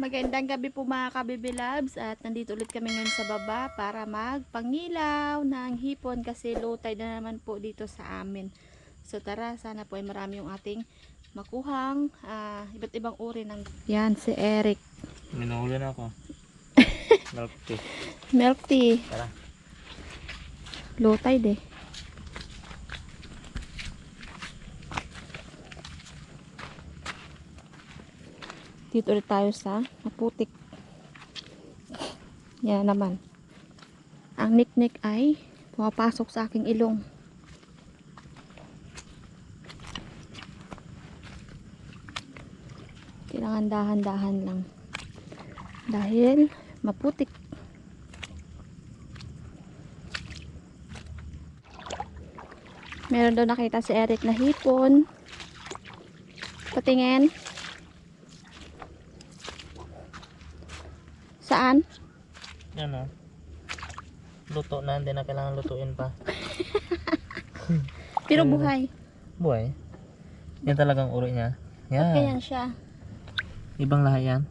Magandang gabi po mga kabibi loves, at nandito ulit kami ngayon sa baba para magpangilaw ng hipon kasi low tide na naman po dito sa amin. So tara, sana po ay marami yung ating makuhang iba't ibang uri ng... Yan, si Eric. Minuli na ako. Milk tea. Milk tea. Tara. Low tide eh. Dito ulit tayo sa Maputik. Yan naman. Ang niknik ay pumapasok sa aking ilong. Kailangan dahan-dahan lang. Dahil maputik. Meron daw nakita si Eric na hipon. Patingin. Saan? Yan o. Luto na, hindi na kailangan lutuin pa. Pero buhay. Buhay. Yan talagang uri niya. At Yan. ganyan siya. Ibang lahi yan.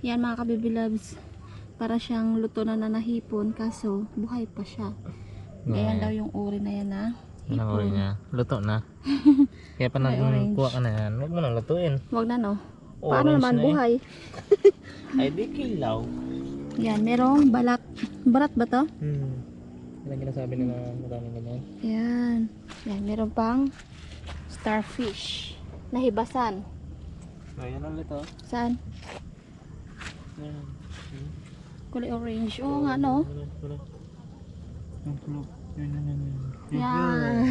Yan mga kabibi loves. Para siyang luto na nanahipon kaso buhay pa siya. Ganyan daw yung uri na yan na Yan ang uri hipon. niya. Luto na. Kaya pa May orange. nagkuha ka na yan. Huwag mo na lutuin. Huwag na no. Paano Orange naman na eh. buhay? Ay di kilaw. Yan, merong balat. Balat ba to? Yan ang ginasabi ng mga maraming ganyan. Yan. Yan, meron pang starfish. Nahibasan. So yan ulit o. Saan? Yan. Kulay orange. Oo nga no. Wala. Yung kulog. Yan. Yan.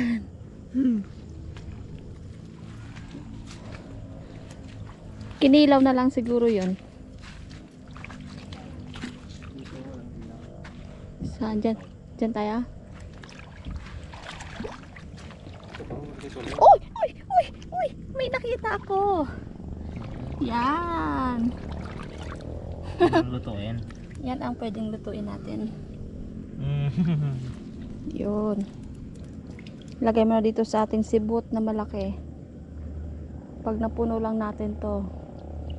Kinilaw na lang siguro yon. Saan? Dyan. Dyan tayo. Uy! Uy! Uy! Uy! May nakita ako. Yan. Yan lutuin. Yan ang pwedeng lutuin natin. Yun. Lagay mo na dito sa ating sibut na malaki. Pag napuno lang natin to,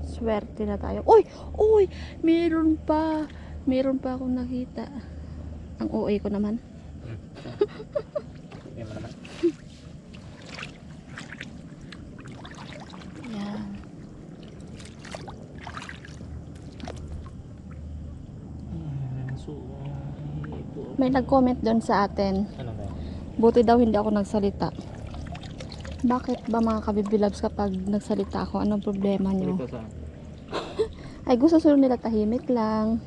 swerte na tayo. Uy! Uy! Meron pa. Meron pa akong nakita. Ang OA ko naman. Yan mo naman. Yan. May nag-comment doon sa atin. Ano ba? Buti daw hindi ako nagsalita. Bakit ba mga kabibilabs kapag nagsalita ako? Anong problema nyo? Dito sa... Ay gusto sila nila tahimik lang.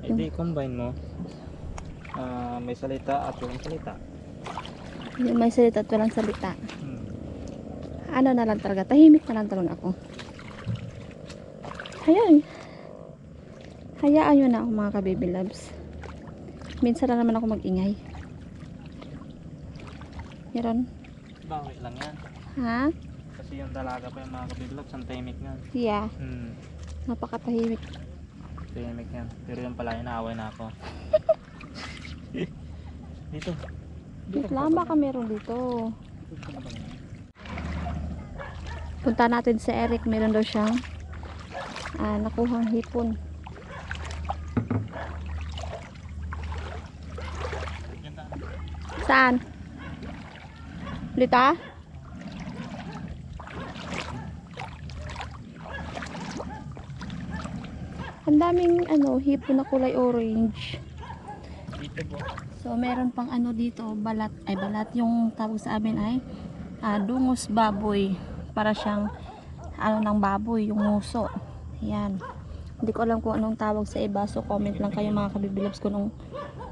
Hindi combine mo. May salita at walang salita. Yung may salita at walang salita. Ano na lang talaga. Tahimik na lang talaga ako. Hayaan. Hayaan nyo na ako mga kabibilabs. Minsan na naman ako mag-ingay. Meron? Bawi lang yan. Ha? Kasi yung dalaga pa yung mga kabiblog, ang tahimik yan. Yeah. Napakatahimik. Tahimik yan. Pero yung pala, inaaway na ako. Dito. Wait lang, baka meron dito. Punta natin sa Eric. Meron daw siyang nakuhang hipon. Saan? Dito? Ang daming hipon na kulay orange. Dito po. So meron pang dito, balat, ay balat yung tawag sa amin ay dungos baboy. Para siyang ng baboy, yung nguso. Yan. Hindi ko alam kung anong tawag sa iba, so comment lang kayo mga kabibilabs kung anong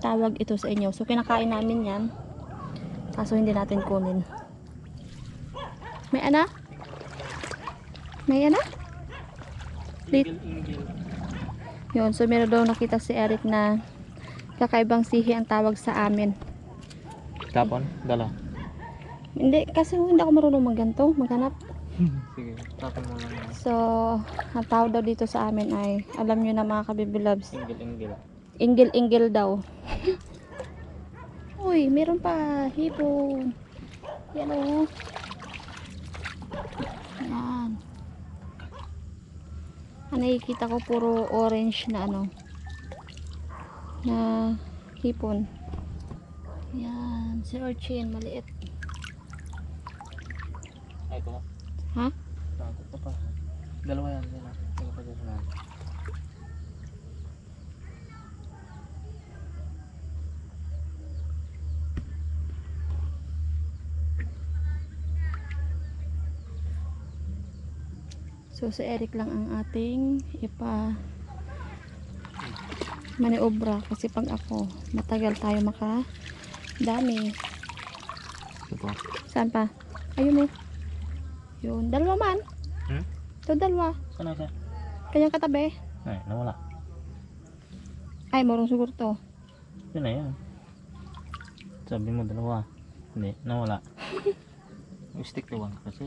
tawag ito sa inyo. So kinakain namin yan. Kaso hindi natin kunin. May ana? May ana? Ingil. Yun, so meron daw nakita si Eric na kakaibang sihi ang tawag sa amin. Tapon? Dala. Hindi, kasi hindi ako marunong maghanap. Sige, tapon mo lang yan. So, ang tawag daw dito sa amin ay, alam nyo na mga kabibilabs, Ingil. Ingil-ingil daw. Uy, meron pa hipon. Yan o. Yan. Ang nakikita ko puro orange na ano. Na hipon. Yan. Si Orchin. Maliit. Ay, ito. Ha? Ito pa. Dalawa yan. Yan ah. Ito pa dyan na. So si Eric lang ang ating maniobra kasi pag ako matagal tayo dami. Ito. Saan pa? Ayun yun, dalawa man. Ito dalawa. Saan na siya? Kanyang katabi. Ay, nawala. Ay, morong siguro to. Yun na yan. Sabi mo dalawa. Hindi, nawala. Stick to one kasi.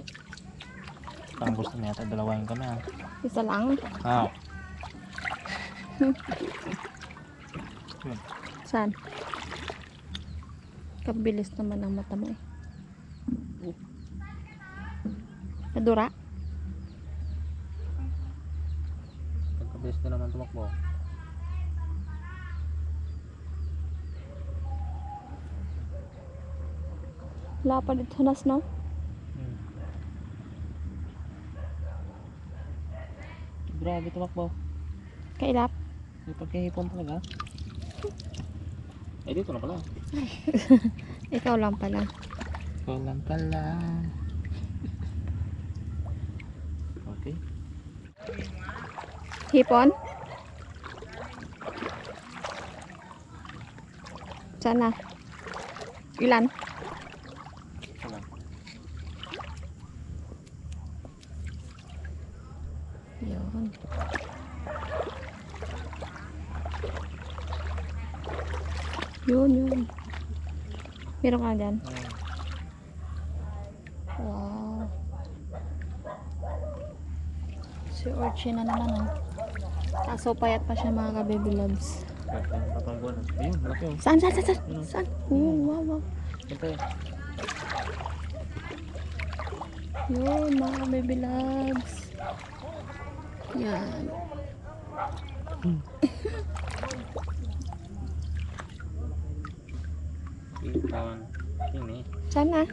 Parang gusto niya yata dalawain ka na. Isa lang. Ah. Saan? Kabilis naman ang mata mo eh. Nadura? Pagkabilis na naman tumakbo. Wala pa dito nas, no? Grabe tumakbo. Kailap? May pagkahipon talaga. Eh dito na pala. Ikaw lang pala. Ikaw lang pala. Okay. Hipon? Sana. Ilan? Ito lang. Yun. Yun. Meron ka dyan? Wow. Si Orchin na naman oh. Kaso payat pa siya mga ka-baby loves. Papangguan. Ayun, malaki oh. Saan? Saan? Oh, wow. Ito eh. Yun mga ka-baby loves. Yan. Itawan. Ini. Sana.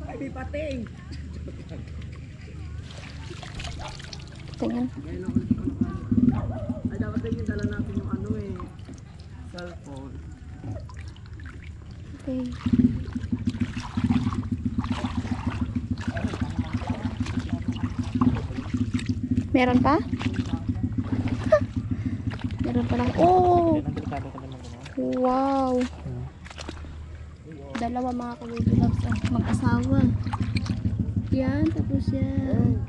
Ay, may pating! Tingnan. Ay, dapat din yung dala natin yung ano eh. Cellphone. Okay. Meron pa? Meron pa lang. Oh! Yan ang delikado ka naman. Wow! Dalawa mga ka-baby loves mag-asawa. Yan, tapos yan.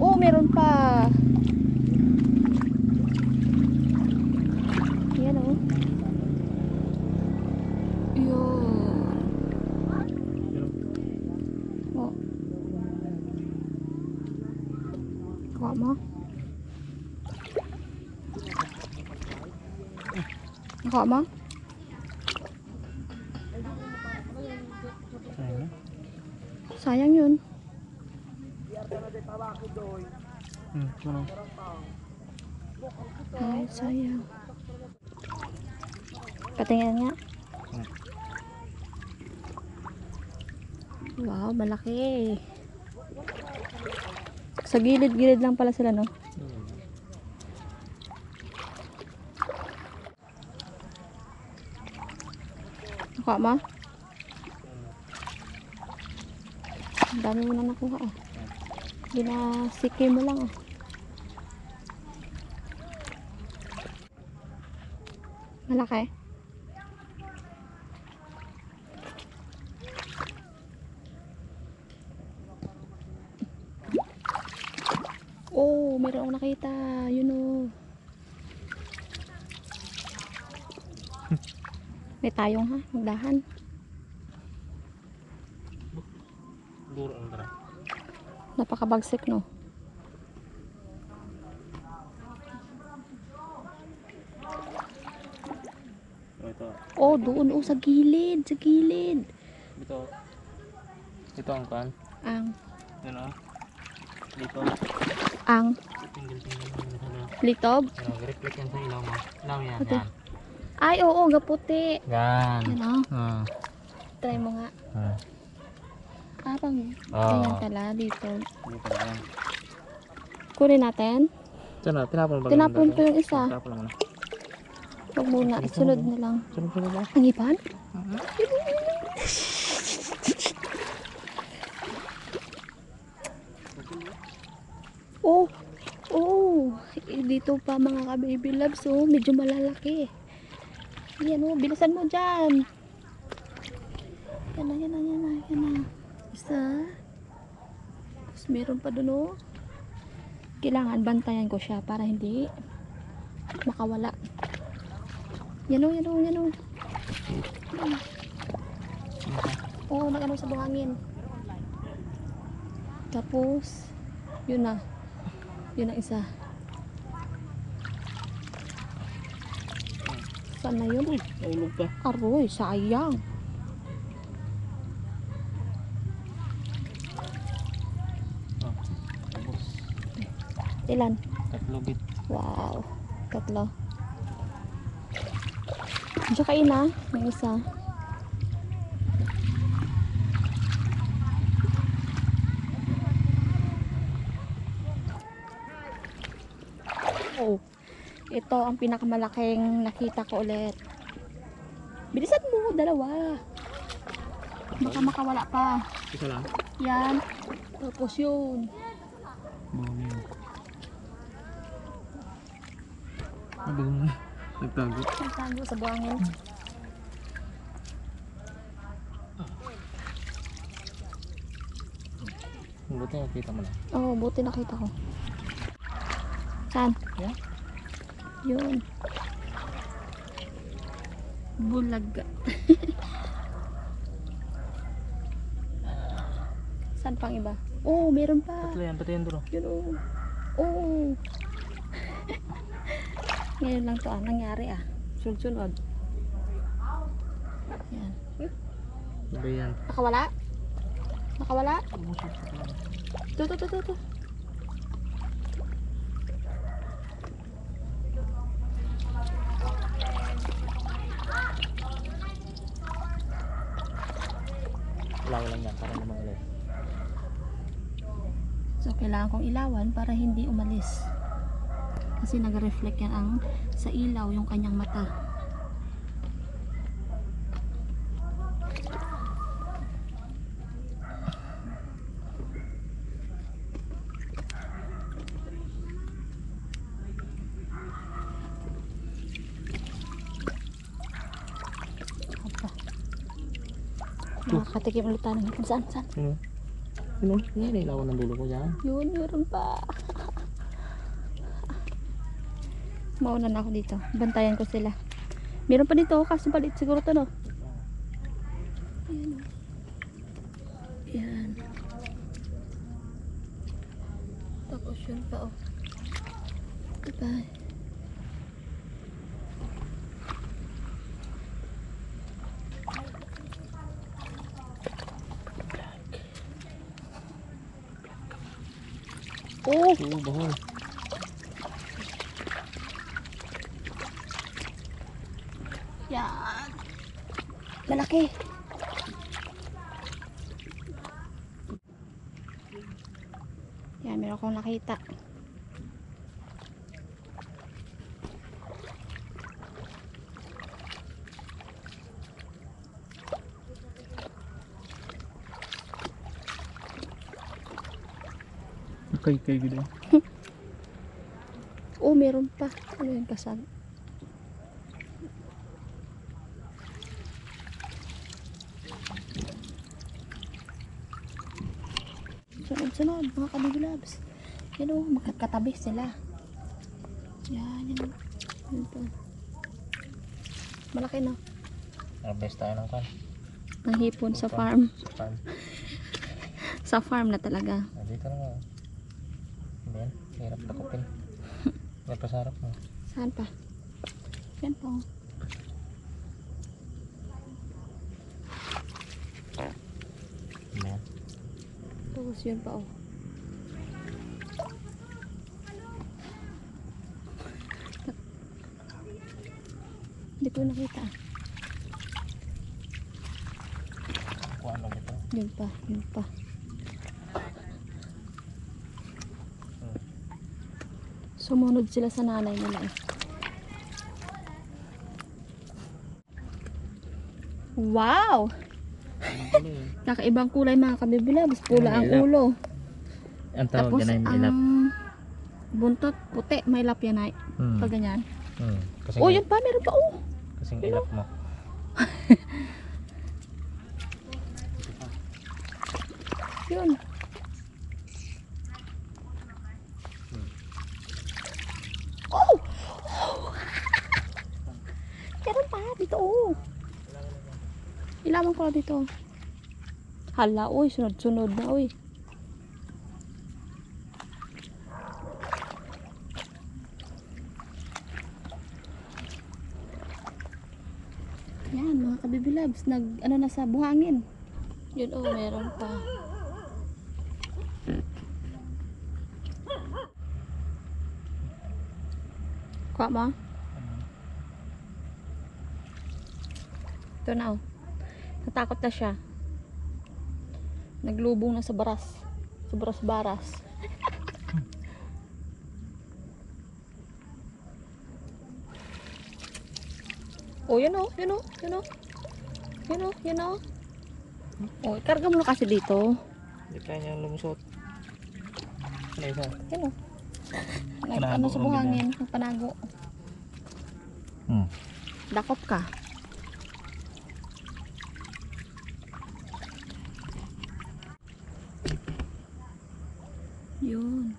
Oh, meron pa. Yan oh. Yun. Oh. Kuha mo. Kuha mo. Ayun. Sayang yun. Ano? Ay, sayang. Patingin nga. Wow, malaki. Sa gilid-gilid lang pala sila, no? Nakuha mo? Ang dami mo na nakuha, ah. Ginasiki mo lang, ah. Malaki. Oh, meron akong nakita. Yun oh. May tayong ha, magdahan. Duro ang dara. Napakabagsik no. Ito. Oh, doon oh, sa gilid, sa gilid. Ito ang kan. Ang. Yun o. Dito. Ang. Tinggal-tinggal mo na sana. Litob. Ano, reflect yan sa ilaw mo. Ilaw yan, Ate. yan. Ay, oo, gaputi. Yan. Yan o. Ah. Try mo nga. Ah. Ah, pang. Oo. Ayan pala, dito. Dito lang. Kunin natin. Sana, tinapon ba? Tinapon ko yung isa. Tinapon lang na. Huwag muna, sunod na lang. Sunod ba? Ang ipan? Oh, oh, dito pa mga ka-baby loves, oh, medyo malalaki. Yan, oh, bilisan mo dyan. Yan na, yan na, yan na, yan na. Isa. Tapos meron pa dun, oh. Kailangan bantayan ko siya para hindi makawala. Yan, oh, yan, oh, yan, oh. Oo, nag-ano sa buhangin. Tapos, yun na. Yun ang isa. Saan na yun? Naulog pa. Aroy, sayang. Oh, tapos. Ilan? 3 bit. Wow. 3. Tsaka ina, yung isa. Oh, ito ang pinakamalaking nakita ko ulit. Bilisan mo, 2. Baka makawala pa. Isa lang. Yan. Tapos yun. Buhangin. Sabi mo na. Nagtago. Nagtago sa buhangin. Buti nakita mo na. Oo, buti nakita ko. Saan? Yeah. Yun. Bulaga. Saan pang iba? Oh, meron pa. 3 yan, pati yan duro. Yun oh. Oh. Ngayon lang to nangyari Sunod-sunod. Yan. Iba yan. Nakawala? Nakawala? Ito. Ilaw lang yan, para naman ulit. So, kailangan kong ilawan para hindi umalis. Kasi nag-reflect yan sa ilaw yung kanyang mata. Nakakatikim ulit tayo ng saan? Sino? Yan, ilawan ng dulo ko dyan. Yun, meron pa. Mauna na ako dito. Bantayan ko sila. Meron pa dito, kasi palit siguro to, no? Ayan. Ayan. Tapos yun pa, oh. Diba? Oh! Oo, bahol. Yan. Malaki. Yan, meron akong nakita. Kay gitu. Oh, meron pa. Ano yung kasal? Sunod-sunod, mga kabigilabs. Yan o, magkatabi sila. Yan, yan. Yan po. Malaki na. Harvest tayo ng kan. Ng hipon sa farm. Farm. Sa farm na talaga. Dito na nga. Yan, hirap takupin. May pasarap mo. Saan pa? Yan po. Yan. Tapos yun pa oh. Hindi ko nakita. Kuha lang ito. Yun pa, yun pa. Sumunod sila sa nanay nila eh. Wow! Kakaibang kulay mga kabibilabs. Pula ang Ilap. ulo. Ang tawag Tapos yan ay ang ilap. buntot puti. May lap yan ay. Pag ganyan. Kasing, Oh, yun pa. Meron pa oh. kasing ilap mo. Yun. Oh! Meron pa. Dito oh. Ilaman ko na dito. Hala, uy. Sunod-sunod na, uy. Yan, mga kabibilabs. Ano na sa buhangin. Yun, oh, meron pa. Kuha mo? Ito na, oh. Natakot na siya. Naglubong na sa baras. Sa baras-baras. Oh, yun oh, yun oh, yun oh. Yun oh, yun oh. Oh, ikarga mo na kasi dito. Hindi kaya niya lumusot. Ano isa? Yun oh. Panago, Ano sa buhangin, ang panago. Dakot ka. Yun.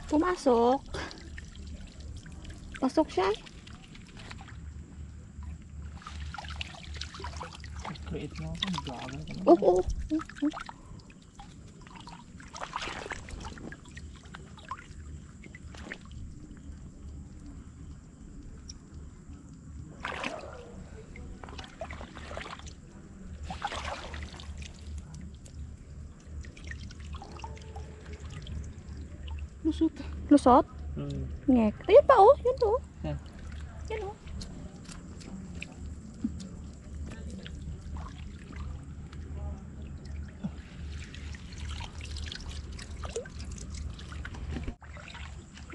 Pumasok. Pasok siya. Create mo ako. Gagal ka Oh, oh, oh. Lusot. Lusot? Ngek. Ayun pa oh. Yun to. Yan. Yan oh.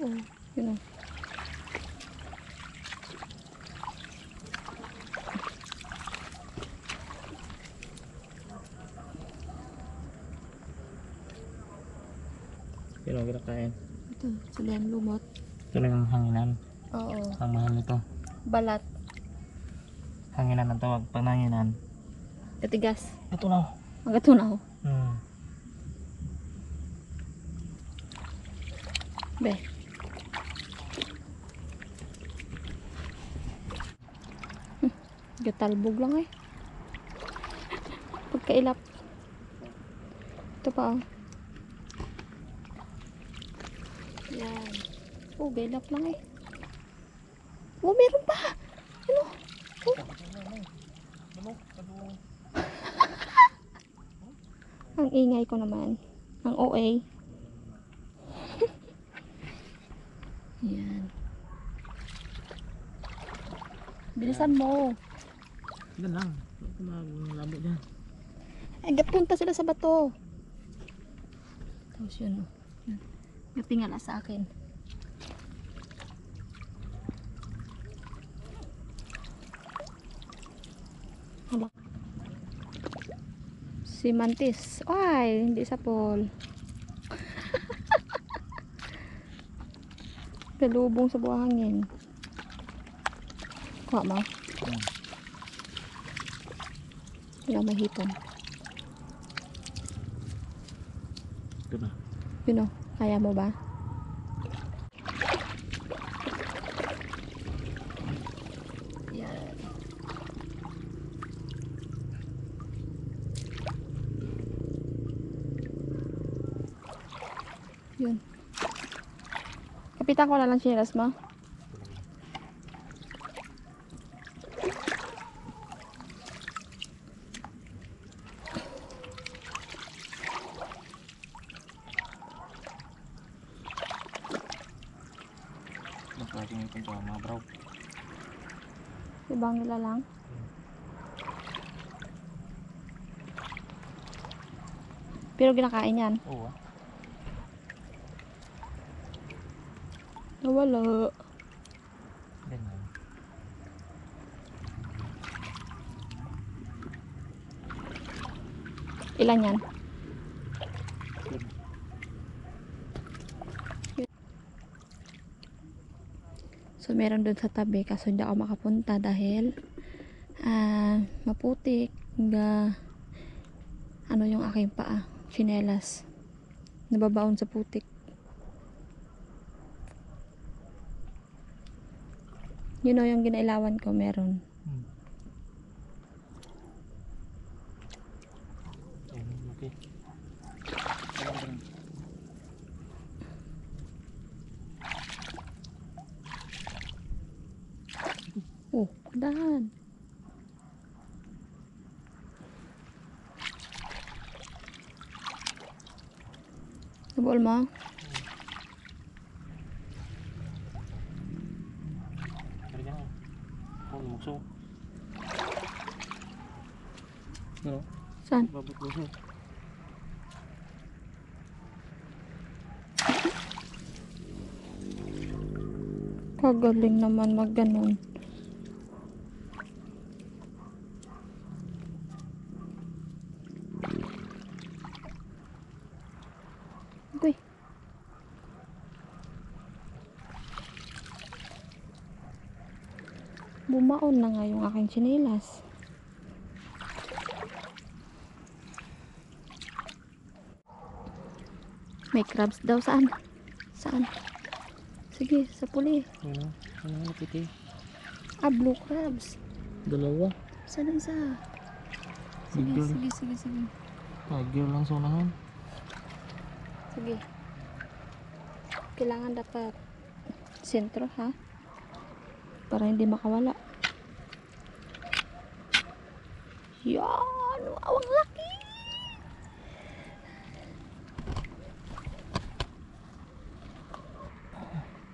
Oh, yun oh. Sino kinakain? Ito, sila ang lumot. Ito lang ang hanginan. Oo. Ang mahal nito. Balat. Hanginan ang tawag. Pag nanginan. Katigas. Ito na. Ang gatunaw. Be. Gatalbog lang eh. Pagkailap. Ito pa oh. Yan. Oh, gailap lang eh. Oh, meron pa. Ano? Oh. Ang ingay ko naman. Ang OA. Yan. Bilisan mo. Yan lang. Malabo dyan. Ay, punta sila sa bato. Tapos yun. Oh. Yan. Tingala sa akin. Hala. Si Mantis. Ay, hindi sa pool. Galubong sa buhangin. Kuha mo. Wala mahipon. Ito na. Yun o. Kaya mo ba? Yan. Yun. Kapitan ko na lang chinelas mo. klaseng ipon to, mga brown. Ibang nila lang. Pero ginakain yan. Oo ah. Nawala. Ganyan. Ilan yan? So meron doon sa tabi kaso hindi ako makapunta dahil maputik ano yung aking paa, tsinelas nababaon sa putik. Yun o yung ginailawan ko meron. Okay. Oh, dahan. Nabol mo? Kaya na. Oh, lumukso. Ano? Saan? Babot luso. Kagaling naman mag ganun. Uy. Bumaon na nga yung aking tsinelas. May crabs daw. Saan? Saan? Sige, sa puli. Ano? Ano nga napiti? Blue crabs. Dalawa. Saan ang isa? Sige, Bigyan. sige, sige, sige. Agyo lang sa unahan. Sige. Kailangan dapat sentro ha. Para hindi makawala. Yan! Wow, ang laki!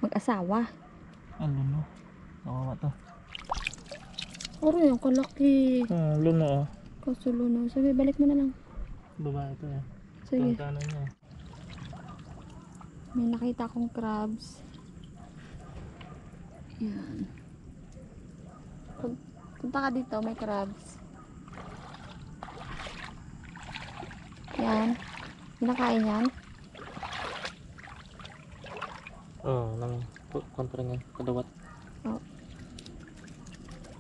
Mag-asawa. Ano no? Kawawa to. Oro yung kalaki. Ah, luno ah. Kasulo na. Sige, balik mo na lang. Babae to eh. Sige. Tangkano niya. May nakita akong crabs. Yan. Punta ka dito, may crabs. Yan. Pinakain yan. Oo, nang kontra nga. Kadawat. Oo.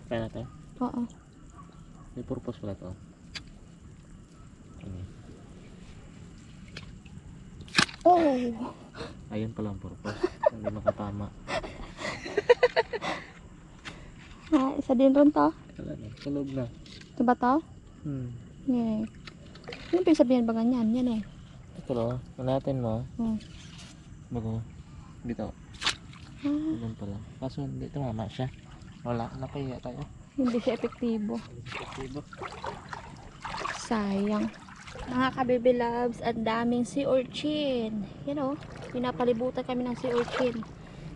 Kaya natin. Oo. May purpose pala to. Ano? Oh! Ayun pala ang purpose. Hindi makatama. Isa din ron to. Kala na. Kulog na. Ito ba to? Yeah. Ano pinag sabihin ba ganyan? Yan eh. Ito lang. Manatin mo. Oh. Bago. Dito. Ganun pala. Kaso hindi tumama siya. Wala. Napahiya tayo. Hindi siya epektibo. Sayang. Mga kababy loves, ang daming sea urchin. You know, pinapalibutan kami ng sea urchin.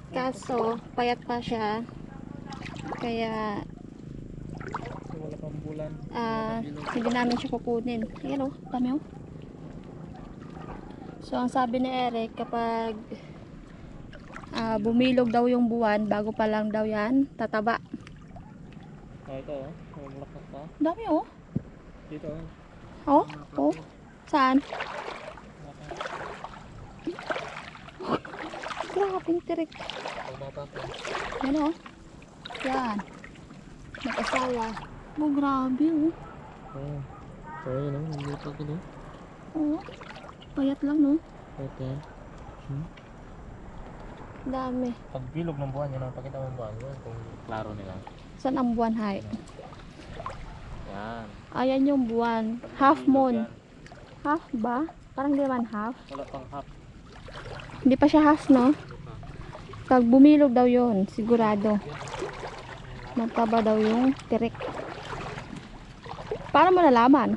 Kaso, payat pa siya. Kaya, Wala pang bulan. hindi namin siya kukunin. Ayan o, dami o. So, ang sabi ni Eric, kapag bumilog daw yung buwan, bago pa lang daw yan, tataba. Ito oh. Malakas pa. Dami o. Dito oh. Oh, oh. Saan? Grabing tirik. Yan o. Yan. Mag-asawa. Oh, grabe o. Oo. So yun oh. Nandito ko no. Oo. Payat lang no. Okay. Dami. Pag bilog ng buwan yun, pakita mo ang buwan yun kung klaro nila. Saan ang buwan, hay? Yan. Ayan yung buwan. Half Bilog moon. yan. Half ba? Parang di naman half. Wala pang hap. Hindi pa siya half, no? Pag bumilog daw yun, sigurado. Mataba daw yung tirik. Paano mo nalaman?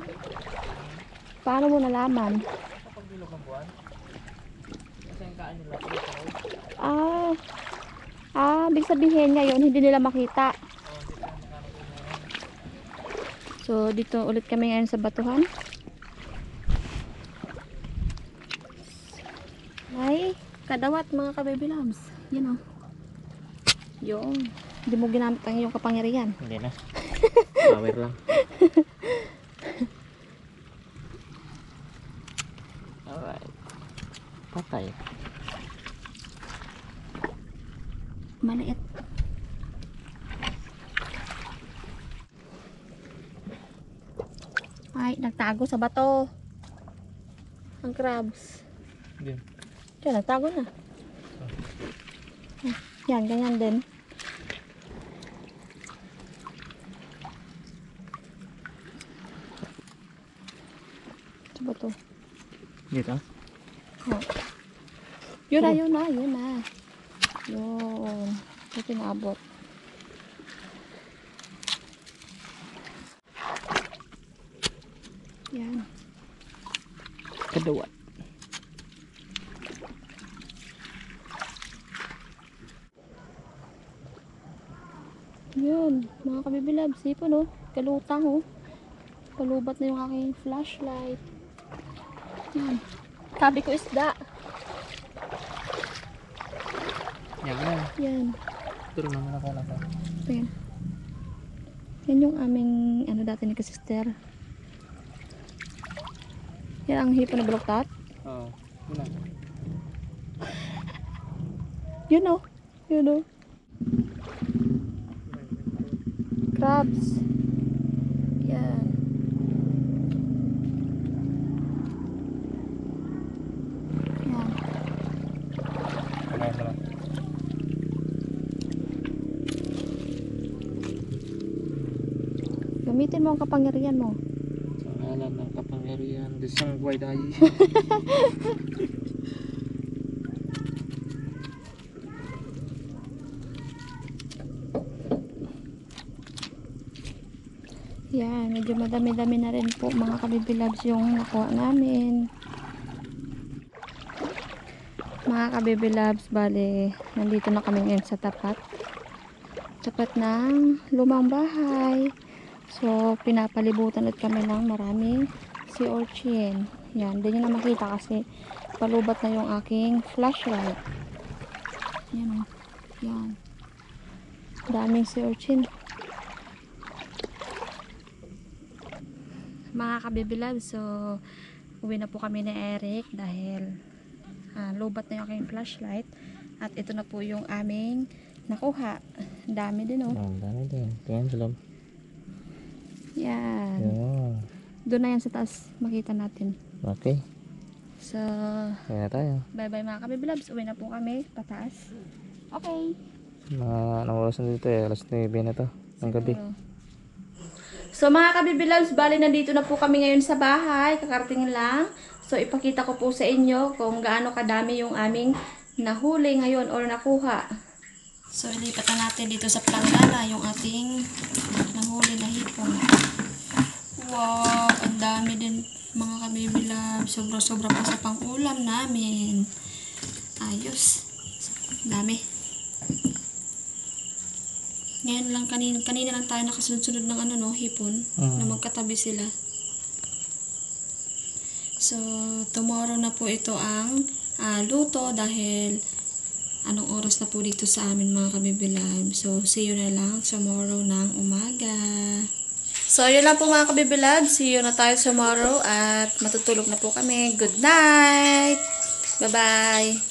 Paano mo nalaman? Kapag bilog ng buwan, kasi ang kain nila ito. Ah, Ibig sabihin ngayon, hindi nila makita. So, dito ulit kami ngayon sa batuhan. Ay, kadawat mga ka-baby loves. Yan o. Yun. Hindi mo ginamit ang iyong kapangyarihan. Hindi na. Power lang. Alright. Patay. Maliit. Ay, nagtago sa bato. Ang crabs. Diyan. Diyan, nagtago na. Yan, ganyan din. Sa bato. Dito? Oh. Yun na, yun na, yun na. Yun. Ito naabot. Yan. Kadawat. Yun, mga kabibilab, sipon oh. Kalutang oh. Palubat na yung aking flashlight. Yan. Sabi ko isda. Yan na. Yan. Turo naman ako na. Yan. Yan yung aming ano dati ni kasister. Yan ang hipon na baluktot. Oo. Yun na. Yun oh. Yun oh. Crabs. Yan. Yan. Kumain mo na. Gamitin mo ang kapangyarihan mo. Sa ngalan ng kapangyarihan, isang wide eye. Yan, medyo madami-dami na rin po mga kabibilabs yung nakuha namin. Mga kabibilabs, bale, nandito na kami ngayon sa tapat. Tapat ng lumang bahay. So, pinapalibutan ulit kami ng maraming sea urchin. Yan, hindi nyo na makita kasi palubat na yung aking flashlight. Yan o. Yan. Daming sea urchin. Mga kabibilab, so uwi na po kami ni Eric dahil lubat na yung aking flashlight at ito na po yung aming nakuha. Dami din oh. Ang dami din. Tingnan sa loob. Yan. Yan. Doon na yan sa taas makita natin. Okay. So, Kaya na tayo. bye bye mga kabibilabs. Uwi na po kami pataas. Okay. Anong oras na dito eh? Alas 9 na to. Ng gabi. So mga kabibilabs, bali nandito na po kami ngayon sa bahay. Kakarating lang. So ipakita ko po sa inyo kung gaano kadami yung aming nahuli ngayon or nakuha. So ilipat na natin dito sa planggana yung ating nahuli na hipon. Wow, ang dami din mga kabibilabs. Sobra-sobra pa sa pang-ulam namin. Ayos. Dami. Ngayon lang, kanina lang tayo nakasunod-sunod ng ano no, hipon. Na magkatabi sila. So, tomorrow na po ito ang luto dahil anong oras na po dito sa amin mga kabibilab. So, see you na lang tomorrow ng umaga. So, yun lang po mga kabibilab. See you na tayo tomorrow at matutulog na po kami. Good night! Bye-bye!